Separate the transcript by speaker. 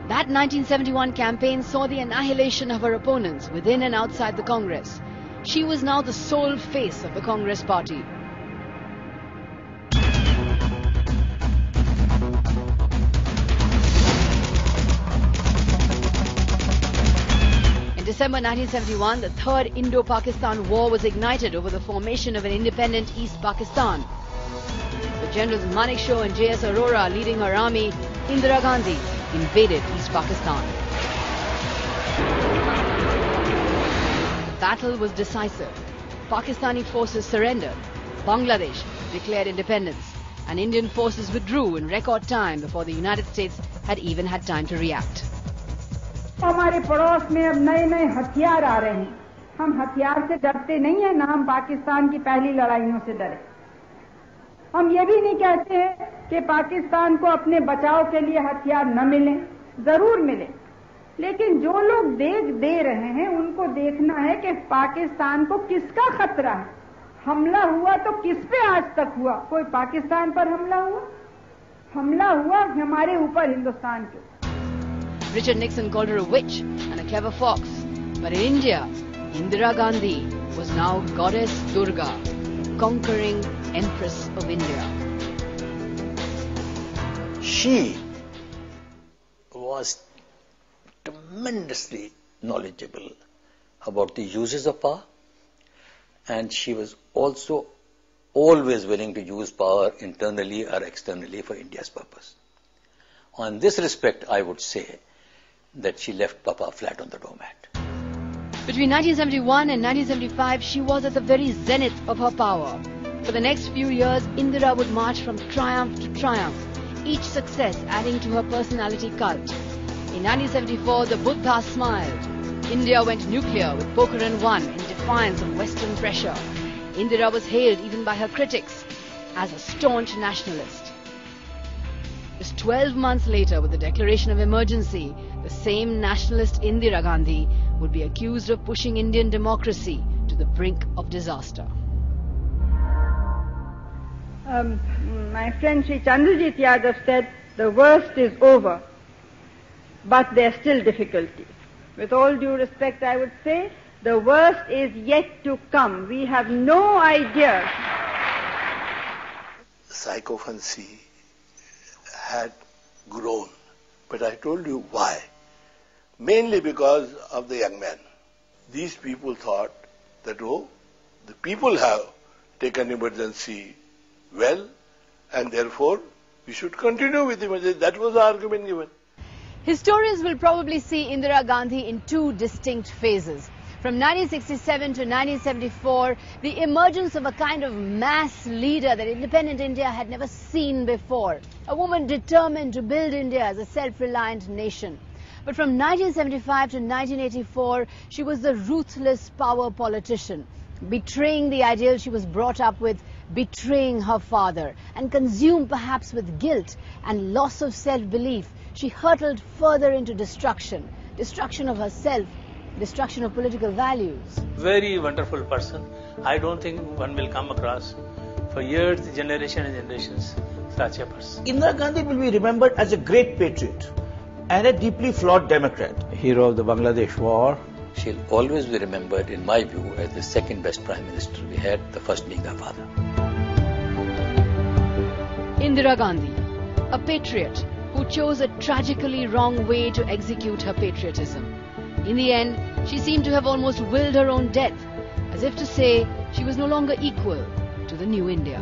Speaker 1: That 1971 campaign saw the annihilation of her opponents within and outside the Congress. She was now the sole face of the Congress party. In December 1971, the Third Indo-Pakistan War was ignited over the formation of an independent East Pakistan. With Generals Manekshaw and J.S. Arora leading her army, Indira Gandhi invaded East Pakistan. The battle was decisive. Pakistani forces surrendered. Bangladesh declared independence, and Indian forces withdrew in record time before the United States had even had time to react.
Speaker 2: हमारे पड़ोस में अब नए-नए हथियार आ रहे हैं। हम हथियार से डरते नहीं हैं, ना हम पाकिस्तान की पहली लड़ाइयों से डरे। हम ये भी नहीं कहते हैं कि पाकिस्तान को अपने बचाव के लिए हथियार न मिले, जरूर मिले, लेकिन जो लोग दे रहे हैं उनको देखना है कि पाकिस्तान को किसका खतरा है। हमला हुआ तो किस पे आज तक हुआ? कोई पाकिस्तान पर हमला हुआ? हमला हुआ हमारे ऊपर, हिंदुस्तान के।
Speaker 1: Richard Nixon called her a witch and a clever fox, but in India, Indira Gandhi was now Goddess Durga, conquering Empress of India.
Speaker 3: She was tremendously knowledgeable about the uses of power, and she was also always willing to use power internally or externally for India's purpose. On this respect, I would say that she left Papa flat on the doormat.
Speaker 1: Between 1971 and 1975, she was at the very zenith of her power. For the next few years, Indira would march from triumph to triumph, each success adding to her personality cult. In 1974, the Buddha smiled. India went nuclear with Pokhran 1 in defiance of Western pressure. Indira was hailed even by her critics as a staunch nationalist. Just 12 months later, with the declaration of emergency, the same nationalist Indira Gandhi would be accused of pushing Indian democracy to the brink of disaster.
Speaker 2: My friend Sri Chandrajit Yadav said, the worst is over, but there are still difficulties. With all due respect, I would say, the worst is yet to come. We have no idea.
Speaker 4: Psychophancy had grown, but I told you why. Mainly because of the young men. These people thought that, oh, the people have taken emergency well, and therefore we should continue with emergency. That was the argument given.
Speaker 1: Historians will probably see Indira Gandhi in two distinct phases. From 1967 to 1974, the emergence of a kind of mass leader that independent India had never seen before. A woman determined to build India as a self-reliant nation. But from 1975 to 1984, she was the ruthless power politician, betraying the ideal she was brought up with, betraying her father, and consumed perhaps with guilt and loss of self-belief. She hurtled further into destruction of herself, destruction of political values.
Speaker 5: Very wonderful person. I don't think one will come across for years, generation and generations, such a person.
Speaker 6: Indira Gandhi will be remembered as a great patriot and a deeply flawed Democrat. Hero of the Bangladesh War.
Speaker 3: She'll always be remembered, in my view, as the second best Prime Minister we had, the first being her father.
Speaker 1: Indira Gandhi, a patriot who chose a tragically wrong way to execute her patriotism. In the end, she seemed to have almost willed her own death, as if to say she was no longer equal to the new India.